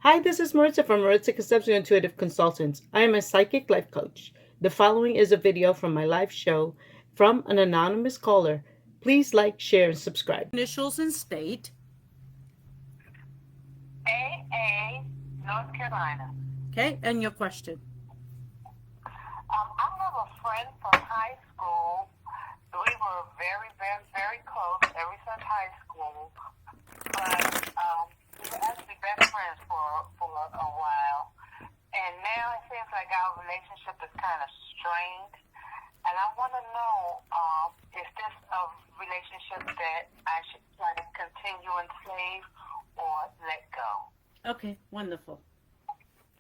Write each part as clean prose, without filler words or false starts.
Hi, this is Maritza from Maritza Concepcion Intuitive Consultants. I am a psychic life coach. The following is a video from my live show from an anonymous caller. Please like, share, and subscribe. Initials and state. AA, North Carolina. Okay, and your question. I have a friend from high school. We were very, very, very close ever since high school. But we were actually best friends for a while. And now it seems like our relationship is kind of strained. And I want to know, is this a relationship that I should try to continue and save or let go? Okay, wonderful.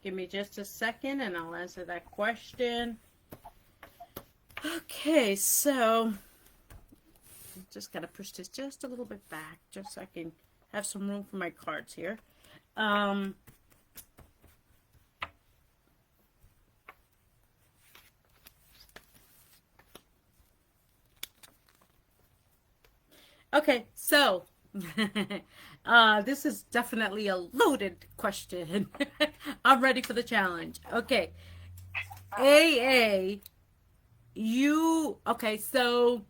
Give me just a second and I'll answer that question. Okay, so I'm just gotta push this just a little bit back just so I can have some room for my cards here. Okay, so this is definitely a loaded question. I'm ready for the challenge. Okay, AA, okay, so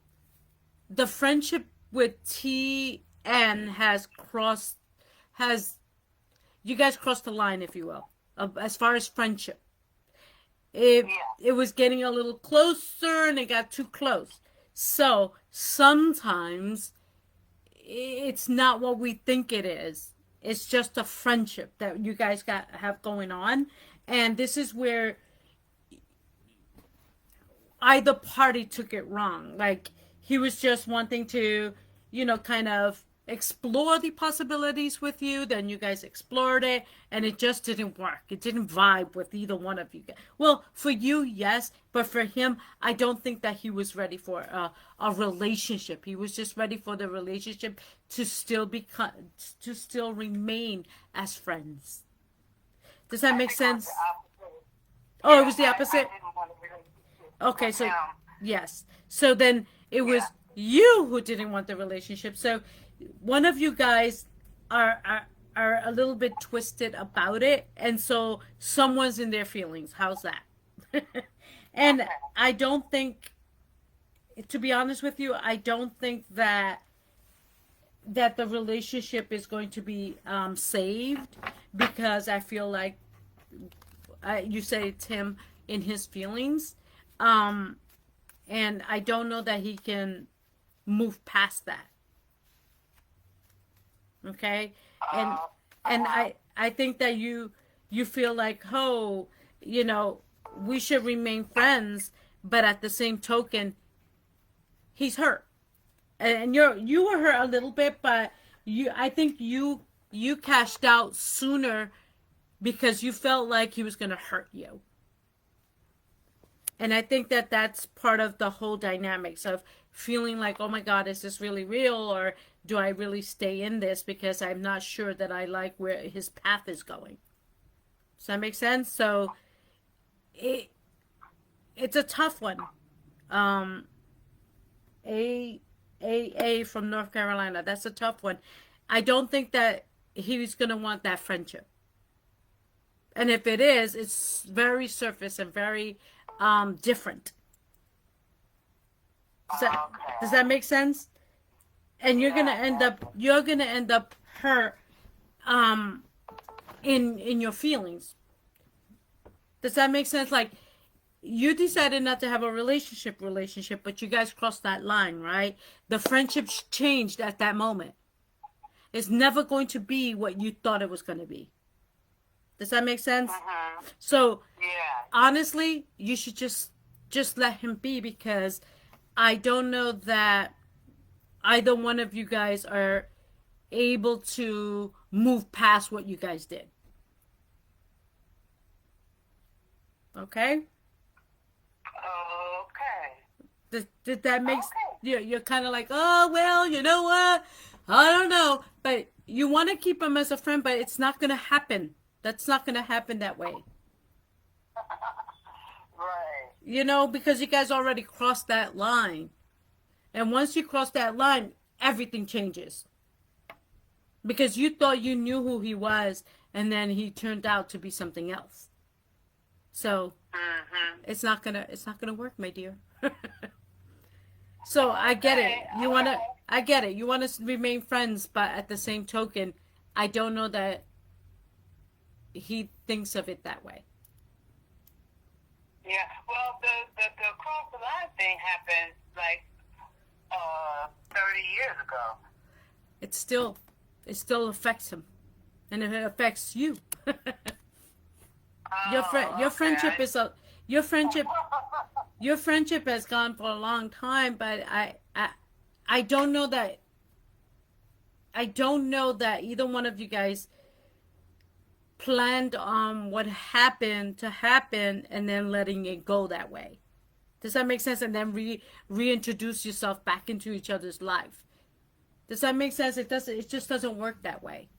the friendship with TN has, you guys crossed the line, if you will, as far as friendship. It, Yeah. it was getting a little closer and it got too close. So sometimes it's not what we think it is. It's just a friendship that you guys have going on, and this is where either party took it wrong. Like he was just wanting to, kind of explore the possibilities with you. Then you guys explored it, and it just didn't work. It didn't vibe with either one of you. Well, for you, yes, but for him, I don't think that he was ready for a relationship. He was just ready for the relationship to still remain as friends. Does that make sense? Oh, it was the opposite. I didn't want a relationship Okay, with so him. yes. So then it was Yeah. you who didn't want the relationship. So one of you guys are a little bit twisted about it, and so someone's in their feelings. How's that? And Okay. I don't think, to be honest with you, I don't think that the relationship is going to be saved, because I feel like you say it's him in his feelings. Um, and I don't know that he can move past that. Okay, and Uh, and uh, I think that you feel like, oh, you know we should remain friends, but at the same token, he's hurt, and you were hurt a little bit, but I think you cashed out sooner because you felt like he was going to hurt you. And I think that that's part of the whole dynamics of feeling like, oh my God, is this really real? Or do I really stay in this because I'm not sure that I like where his path is going? Does that make sense? So it it's a tough one. Um, a A from North Carolina. That's a tough one. I don't think that he's gonna want that friendship. And if it is, it's very surface and very different. Does that does okay. that make sense? And Yeah, you're gonna end up hurt um in your feelings. Does that make sense? Like you decided not to have a relationship, but you guys crossed that line, right? The friendship changed at that moment. It's never going to be what you thought it was going to be. Does that make sense? mhm. So Yeah. honestly, you should just let him be, because I don't know that either one of you guys are able to move past what you guys did. Okay? Okay. Did that make Okay. you're kind of like, oh well, you know what? I don't know, but you want to keep him as a friend, but it's not gonna happen. That's not gonna happen that way. Right. Because you guys already crossed that line, and once you cross that line, everything changes. Because you thought you knew who he was, and then he turned out to be something else. So it's not gonna work, my dear. So I get it. You wanna I get it. You wanna remain friends, but at the same token, I don't know that he thinks of it that way. Yeah. Well, the cross the line thing happened like 30 years ago. It still affects him, and it affects you. Your friendship is a your friendship your friendship has gone for a long time, but I don't know that either one of you guys planned on what happened to happen and then letting it go that way. Does that make sense? And then reintroduce yourself back into each other's life. Does that make sense? It doesn't. It just doesn't work that way.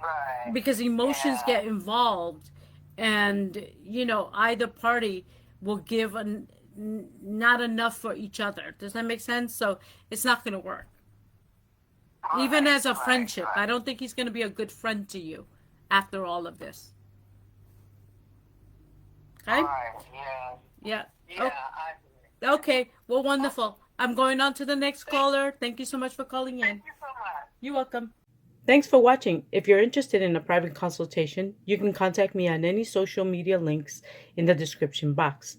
Right. Because emotions get involved, and either party will give not enough for each other. Does that make sense? So it's not going to work. Even as a friendship, I don't think he's going to be a good friend to you after all of this. Okay? Yeah. Yeah. Okay. Well, wonderful. I'm going on to the next caller. Thank you so much for calling in. Thank you so much. You're welcome. Thanks for watching. If you're interested in a private consultation, you can contact me on any social media links in the description box.